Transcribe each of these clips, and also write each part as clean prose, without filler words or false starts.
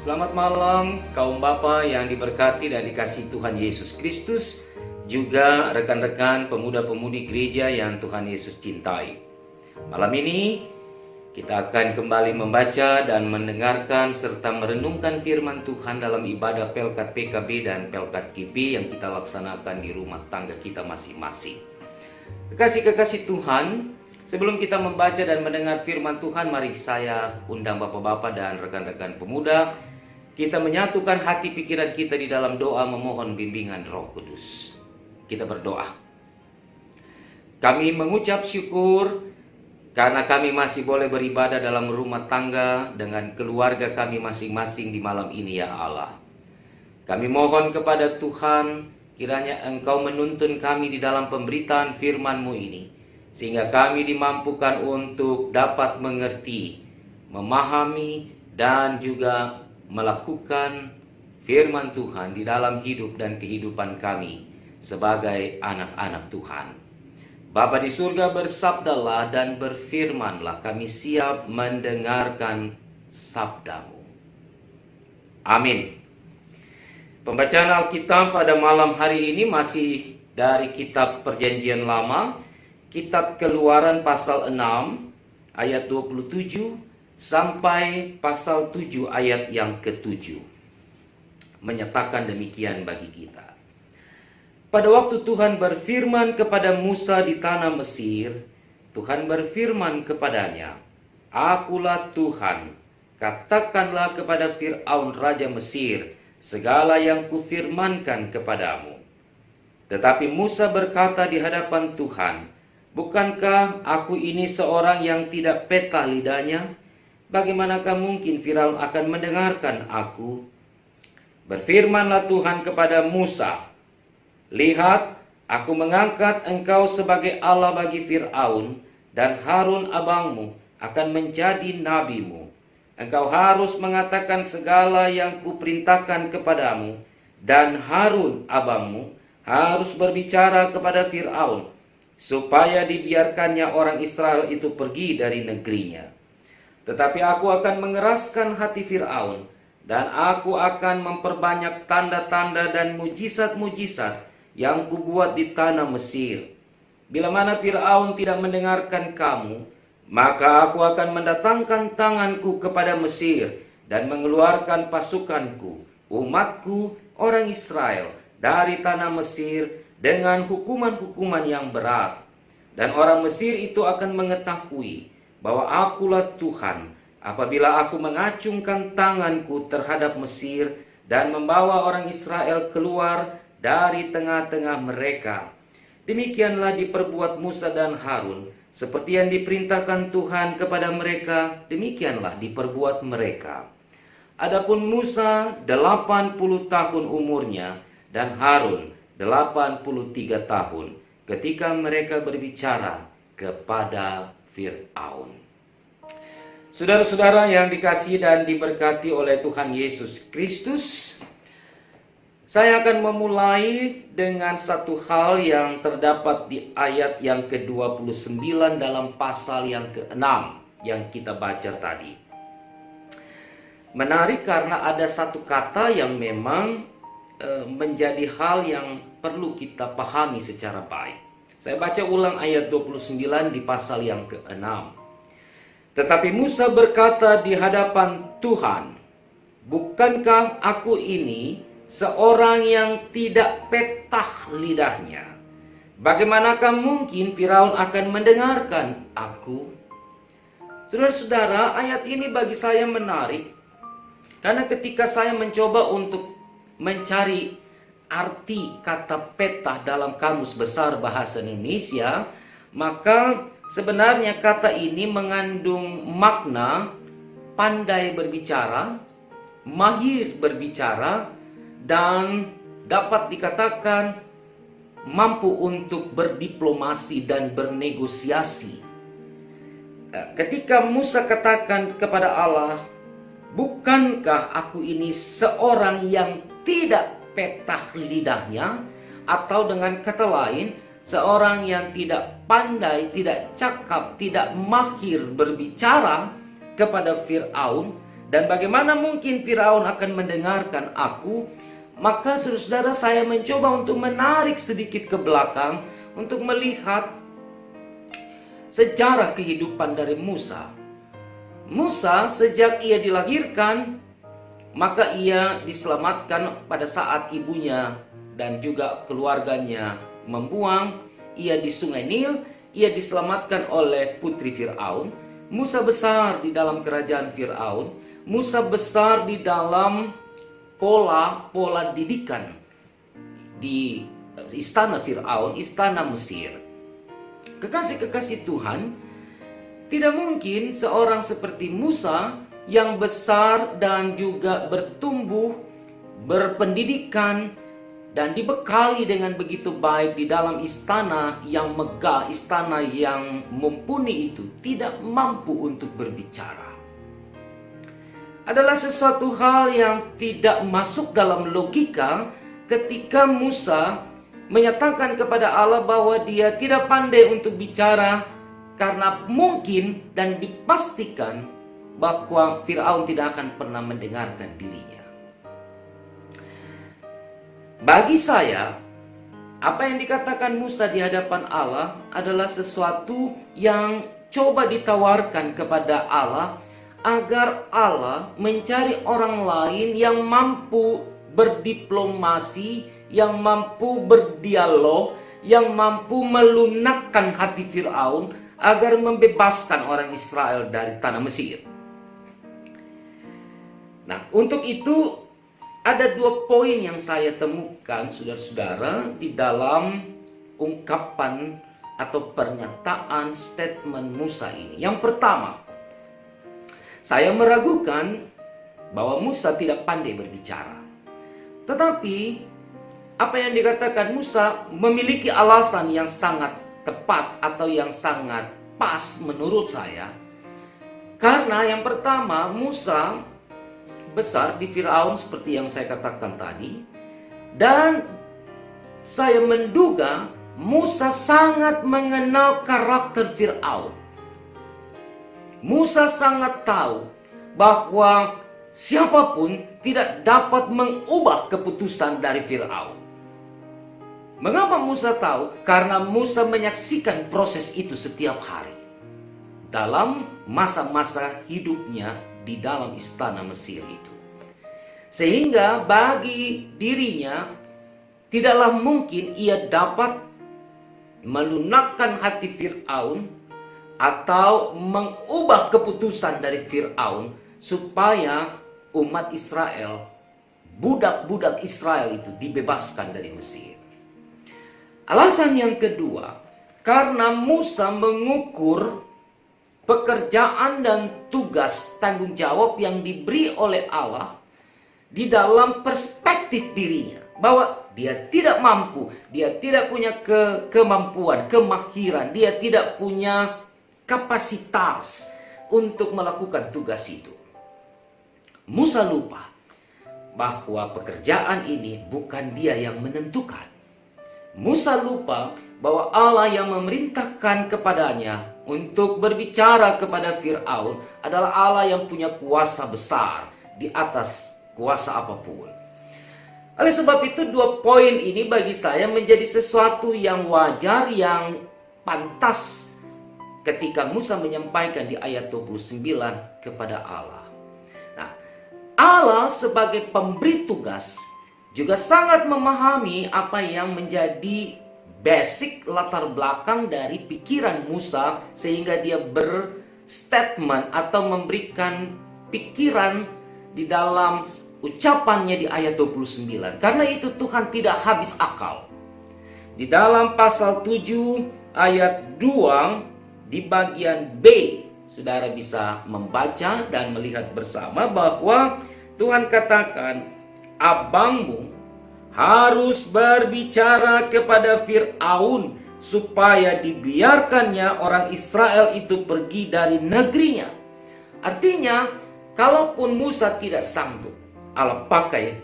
Selamat malam kaum Bapa yang diberkati dan dikasihi Tuhan Yesus Kristus, juga rekan-rekan pemuda-pemudi gereja yang Tuhan Yesus cintai. Malam ini kita akan kembali membaca dan mendengarkan serta merenungkan firman Tuhan dalam ibadah Pelkat PKB dan Pelkat GP yang kita laksanakan di rumah tangga kita masing-masing. Kekasih-kekasih Tuhan, sebelum kita membaca dan mendengar firman Tuhan, mari saya undang Bapak-bapak dan rekan-rekan pemuda. Kita menyatukan hati pikiran kita di dalam doa memohon bimbingan Roh Kudus. Kita berdoa. Kami mengucap syukur karena kami masih boleh beribadah dalam rumah tangga dengan keluarga kami masing-masing di malam ini, ya Allah. Kami mohon kepada Tuhan, kiranya Engkau menuntun kami di dalam pemberitaan firman-Mu ini, sehingga kami dimampukan untuk dapat mengerti, memahami, dan juga melakukan firman Tuhan di dalam hidup dan kehidupan kami sebagai anak-anak Tuhan. Bapa di surga, bersabdalah dan berfirmanlah, kami siap mendengarkan sabda-Mu. Amin. Pembacaan Alkitab pada malam hari ini masih dari kitab Perjanjian Lama, kitab Keluaran pasal 6 ayat 27 sampai pasal 7 ayat yang ke-7. Menyatakan demikian bagi kita. Pada waktu Tuhan berfirman kepada Musa di tanah Mesir, Tuhan berfirman kepadanya, "Akulah Tuhan, katakanlah kepada Fir'aun raja Mesir segala yang kufirmankan kepadamu." Tetapi Musa berkata di hadapan Tuhan, "Bukankah aku ini seorang yang tidak petah lidahnya? Bagaimanakah mungkin Firaun akan mendengarkan aku?" Berfirmanlah Tuhan kepada Musa, "Lihat, aku mengangkat engkau sebagai Allah bagi Firaun, dan Harun abangmu akan menjadi nabimu. Engkau harus mengatakan segala yang kuperintahkan kepadamu, dan Harun abangmu harus berbicara kepada Firaun, supaya dibiarkannya orang Israel itu pergi dari negerinya. Tetapi aku akan mengeraskan hati Firaun, dan aku akan memperbanyak tanda-tanda dan mujizat-mujizat yang kubuat di tanah Mesir. Bila mana Firaun tidak mendengarkan kamu, maka aku akan mendatangkan tanganku kepada Mesir dan mengeluarkan pasukanku, umatku, orang Israel, dari tanah Mesir dengan hukuman-hukuman yang berat. Dan orang Mesir itu akan mengetahui bahwa akulah Tuhan apabila aku mengacungkan tanganku terhadap Mesir dan membawa orang Israel keluar dari tengah-tengah mereka." Demikianlah diperbuat Musa dan Harun, seperti yang diperintahkan Tuhan kepada mereka, demikianlah diperbuat mereka. Adapun Musa 80 tahun umurnya dan Harun 83 tahun ketika mereka berbicara kepada Fir'aun. Saudara-saudara yang dikasihi dan diberkati oleh Tuhan Yesus Kristus, saya akan memulai dengan satu hal yang terdapat di ayat yang ke-29 dalam pasal yang ke-6 yang kita baca tadi. Menarik karena ada satu kata yang memang menjadi hal yang perlu kita pahami secara baik. Saya baca ulang ayat 29 di pasal yang ke-6. Tetapi Musa berkata di hadapan Tuhan, "Bukankah aku ini seorang yang tidak petah lidahnya? Bagaimanakah mungkin Firaun akan mendengarkan aku?" Saudara-saudara, ayat ini bagi saya menarik karena ketika saya mencoba untuk mencari arti kata petah dalam Kamus Besar Bahasa Indonesia, maka sebenarnya kata ini mengandung makna pandai berbicara, mahir berbicara, dan dapat dikatakan mampu untuk berdiplomasi dan bernegosiasi. Ketika Musa katakan kepada Allah, "Bukankah aku ini seorang yang tidak petah lidahnya?" Atau dengan kata lain, seorang yang tidak pandai, tidak cakap, tidak mahir berbicara kepada Fir'aun, Dan bagaimana mungkin Firaun akan mendengarkan aku? Maka saudara-saudara, saya mencoba untuk menarik sedikit ke belakang untuk melihat sejarah kehidupan dari Musa. Musa sejak ia dilahirkan, maka ia diselamatkan pada saat ibunya dan juga keluarganya membuang. Ia di Sungai Nil, ia diselamatkan oleh putri Firaun. Musa besar di dalam kerajaan Firaun. Musa besar di dalam pola didikan di istana Firaun, istana Mesir. Kekasih-kekasih Tuhan, tidak mungkin seorang seperti Musa yang besar dan juga bertumbuh, berpendidikan, dan dibekali dengan begitu baik di dalam istana yang megah, istana yang mumpuni itu, tidak mampu untuk berbicara. Adalah sesuatu hal yang tidak masuk dalam logika ketika Musa menyatakan kepada Allah bahwa dia tidak pandai untuk bicara, karena mungkin dan dipastikan bahwa Firaun tidak akan pernah mendengarkan dirinya. Bagi saya, apa yang dikatakan Musa di hadapan Allah adalah sesuatu yang coba ditawarkan kepada Allah, agar Allah mencari orang lain yang mampu berdiplomasi, yang mampu berdialog, yang mampu melunakkan hati Firaun agar membebaskan orang Israel dari tanah Mesir. Nah, untuk itu ada 2 poin yang saya temukan, saudara-saudara, di dalam ungkapan atau pernyataan statement Musa ini. Yang pertama, saya meragukan bahwa Musa tidak pandai berbicara. Tetapi apa yang dikatakan Musa memiliki alasan yang sangat tepat atau yang sangat pas menurut saya. Karena yang pertama, Musa besar di Firaun seperti yang saya katakan tadi. Dan saya menduga Musa sangat mengenal karakter Firaun. Musa sangat tahu bahwa siapapun tidak dapat mengubah keputusan dari Firaun. Mengapa Musa tahu? Karena Musa menyaksikan proses itu setiap hari dalam masa-masa hidupnya di dalam istana Mesir itu. Sehingga bagi dirinya tidaklah mungkin ia dapat melunakkan hati Firaun atau mengubah keputusan dari Firaun supaya umat Israel, budak-budak Israel itu dibebaskan dari Mesir. Alasan yang kedua, karena Musa mengukur pekerjaan dan tugas tanggung jawab yang diberi oleh Allah di dalam perspektif dirinya, bahwa dia tidak mampu, dia tidak punya kemampuan, kemahiran, dia tidak punya kapasitas untuk melakukan tugas itu. Musa lupa bahwa pekerjaan ini bukan dia yang menentukan. Musa lupa bahwa Allah yang memerintahkan kepadanya untuk berbicara kepada Firaun adalah Allah yang punya kuasa besar di atas kuasa apapun. Oleh sebab itu 2 poin ini bagi saya menjadi sesuatu yang wajar, yang pantas ketika Musa menyampaikan di ayat 29 kepada Allah. Nah, Allah sebagai pemberi tugas juga sangat memahami apa yang menjadi basic latar belakang dari pikiran Musa, sehingga dia berstatement atau memberikan pikiran di dalam ucapannya di ayat 29. Karena itu Tuhan tidak habis akal. Di dalam pasal 7 ayat 2 di bagian B, saudara bisa membaca dan melihat bersama bahwa Tuhan katakan, abangmu harus berbicara kepada Firaun supaya dibiarkannya orang Israel itu pergi dari negerinya. Artinya, kalaupun Musa tidak sanggup, Allah pakai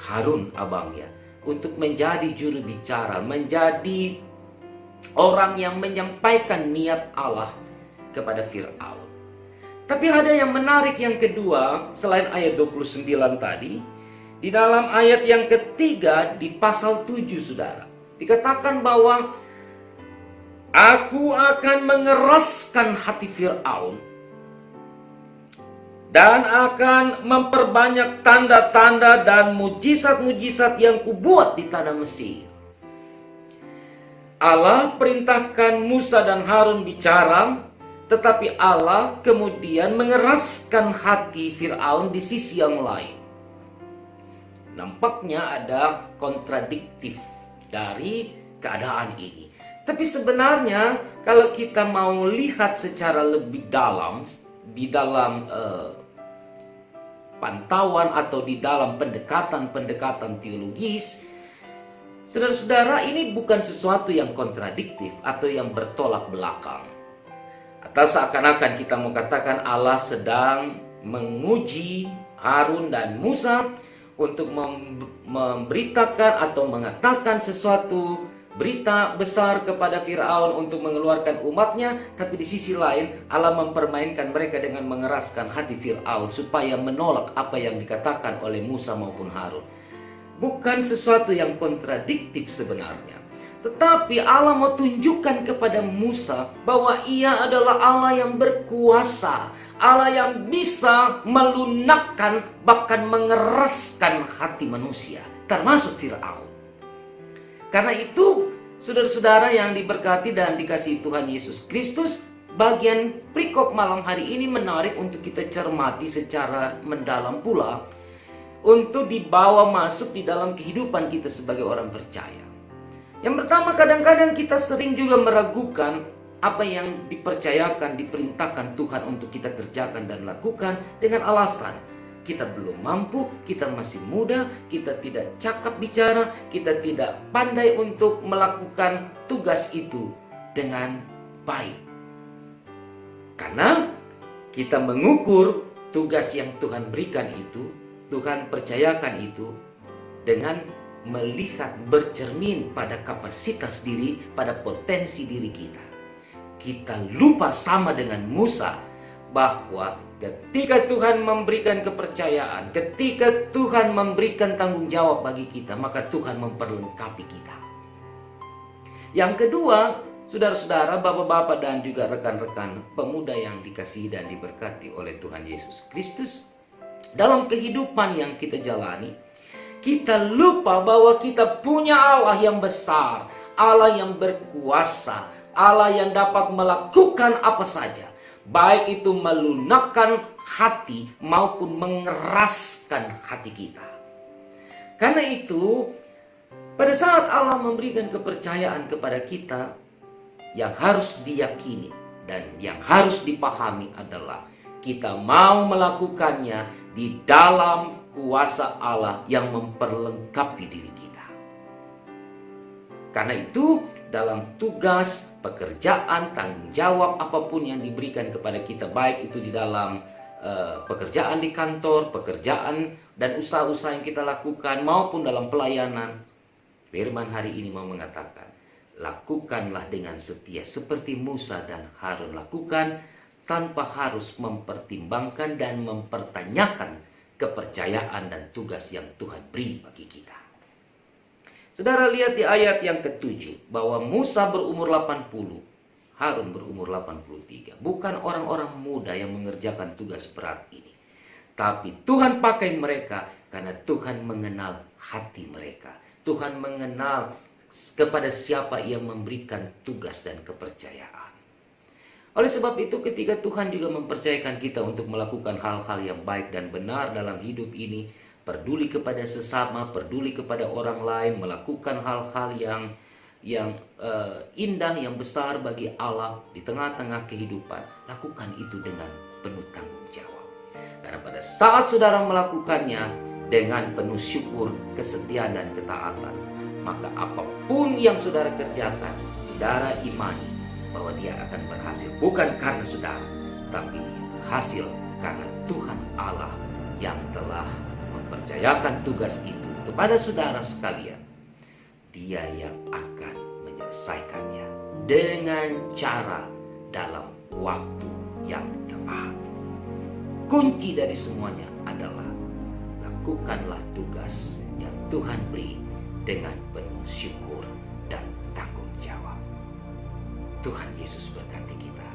Harun abangnya untuk menjadi juru bicara, menjadi orang yang menyampaikan niat Allah kepada Firaun. Tapi ada yang menarik yang kedua, selain ayat 29 tadi, di dalam ayat yang ketiga di pasal 7 saudara, dikatakan bahwa aku akan mengeraskan hati Fir'aun dan akan memperbanyak tanda-tanda dan mujizat-mujizat yang kubuat di tanah Mesir. Allah perintahkan Musa dan Harun bicara, tetapi Allah kemudian mengeraskan hati Fir'aun di sisi yang lain. Nampaknya ada kontradiktif dari keadaan ini. Tapi sebenarnya kalau kita mau lihat secara lebih dalam, di dalam pantauan atau di dalam pendekatan-pendekatan teologis, saudara-saudara, ini bukan sesuatu yang kontradiktif atau yang bertolak belakang. Atau seakan-akan kita mau katakan Allah sedang menguji Harun dan Musa untuk memberitakan atau mengatakan sesuatu berita besar kepada Fir'aun untuk mengeluarkan umatnya. Tapi di sisi lain Allah mempermainkan mereka dengan mengeraskan hati Fir'aun supaya menolak apa yang dikatakan oleh Musa maupun Harun. Bukan sesuatu yang kontradiktif sebenarnya. Tetapi Allah mau tunjukkan kepada Musa bahwa ia adalah Allah yang berkuasa. Allah yang bisa melunakkan, bahkan mengeraskan hati manusia, termasuk Fir'aun. Karena itu, saudara-saudara yang diberkati dan dikasihi Tuhan Yesus Kristus, bagian perikop malam hari ini menarik untuk kita cermati secara mendalam pula, untuk dibawa masuk di dalam kehidupan kita sebagai orang percaya. Yang pertama, kadang-kadang kita sering juga meragukan apa yang dipercayakan, diperintahkan Tuhan untuk kita kerjakan dan lakukan dengan alasan kita belum mampu, kita masih muda, kita tidak cakap bicara, kita tidak pandai untuk melakukan tugas itu dengan baik. Karena kita mengukur tugas yang Tuhan berikan itu, Tuhan percayakan itu dengan melihat, bercermin pada kapasitas diri, pada potensi diri kita. Kita lupa sama dengan Musa bahwa ketika Tuhan memberikan kepercayaan, ketika Tuhan memberikan tanggung jawab bagi kita, maka Tuhan memperlengkapi kita. Yang kedua, saudara-saudara, bapak-bapak dan juga rekan-rekan pemuda yang dikasihi dan diberkati oleh Tuhan Yesus Kristus, dalam kehidupan yang kita jalani, kita lupa bahwa kita punya Allah yang besar, Allah yang berkuasa, Allah yang dapat melakukan apa saja, baik itu melunakkan hati maupun mengeraskan hati kita. Karena itu, pada saat Allah memberikan kepercayaan kepada kita, yang harus diyakini dan yang harus dipahami adalah kita mau melakukannya di dalam kuasa Allah yang memperlengkapi diri kita. Karena itu, dalam tugas, pekerjaan, tanggung jawab apapun yang diberikan kepada kita, baik itu di dalam pekerjaan di kantor, pekerjaan dan usaha-usaha yang kita lakukan, maupun dalam pelayanan, firman hari ini mau mengatakan, lakukanlah dengan setia seperti Musa dan Harun lakukan, tanpa harus mempertimbangkan dan mempertanyakan kepercayaan dan tugas yang Tuhan beri bagi kita. Saudara lihat di ayat yang ke-7 bahwa Musa berumur 80, Harun berumur 83. Bukan orang-orang muda yang mengerjakan tugas berat ini, tapi Tuhan pakai mereka karena Tuhan mengenal hati mereka. Tuhan mengenal kepada siapa yang memberikan tugas dan kepercayaan. Oleh sebab itu, ketika Tuhan juga mempercayakan kita untuk melakukan hal-hal yang baik dan benar dalam hidup ini, peduli kepada sesama, peduli kepada orang lain, melakukan hal-hal yang indah, yang besar bagi Allah di tengah-tengah kehidupan, lakukan itu dengan penuh tanggung jawab. Karena pada saat saudara melakukannya dengan penuh syukur, kesetiaan dan ketaatan, maka apapun yang saudara kerjakan, saudara imani bahwa dia akan berhasil. Bukan karena saudara, tapi hasil karena Tuhan Allah yang telah mempercayakan tugas itu kepada saudara sekalian. Dia yang akan menyelesaikannya dengan cara dalam waktu yang tepat. kunci dari semuanya adalah lakukanlah tugas yang Tuhan beri dengan penuh syukur dan tanggung jawab. Tuhan Yesus berkati kita.